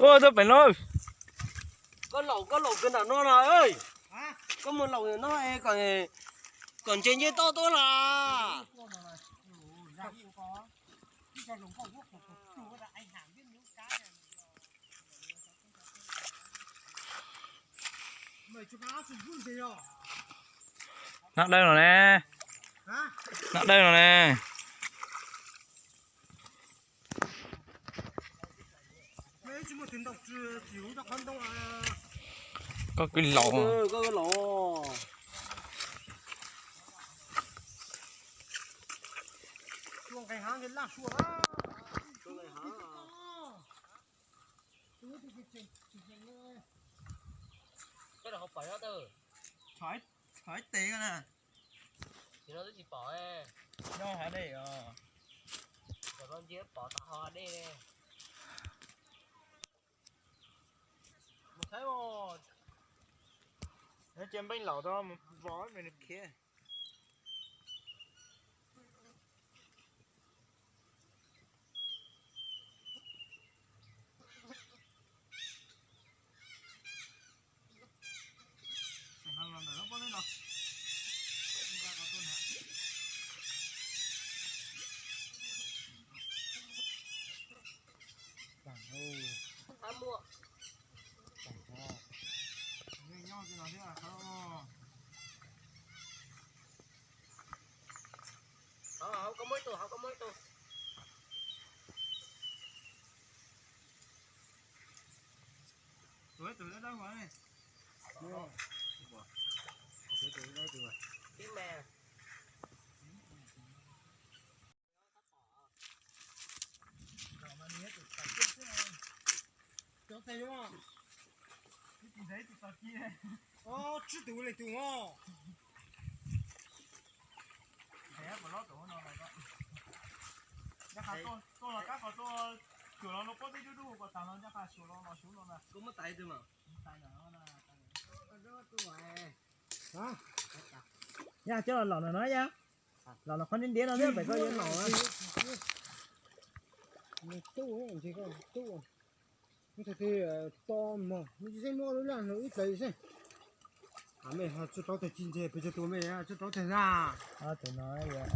Ôi tôi phải nói. Có lẩu cái nào nó nào ơi. Có một lẩu nó còn trên dưới to to là. Nặng đây rồi nè. Nặng đây rồi nè. Có cái lẩu. Có cái lẩu. Xuống cái hang cái lá xuống á. Xuống cái hang à. Cái đó không phải đó từ. Phải tiền nè. Thì nó chỉ bỏ ấy. Đâu hả đây Rồi con chia bỏ tao hoa đi nè. Một thấy một. Nó chém bánh lẩu đó một vó mình được kia. Tham mua. Không có mấy tù, không có mấy tù. Tụi nó đâu rồi này. Cái mè. Chỗ tay đúng không? Cái thấy tụi tao kia. Ô, chứ tụi này tụi ngon. Thế mà nó tụi nó này đó. Chắc là tôi là các con tôi kiểu nó có tí đu còn thằng nó chắc là xuống nó xuống nó nè. Có mất tay thôi mà. Tay nó nè. Đó tôi này. Hả? Nha, chứ là lẩu này nói nha. Lẩu nó không đến đĩa nó nữa phải có yên lẩu á. Mình tu ấy, chỉ có tu. Nó thì to mà, mình chỉ mua nó là nó ít đấy chứ. À mày, chú cháu thấy chín chè, bây giờ tôi mày, chú cháu thấy ra. Tụi nó vậy,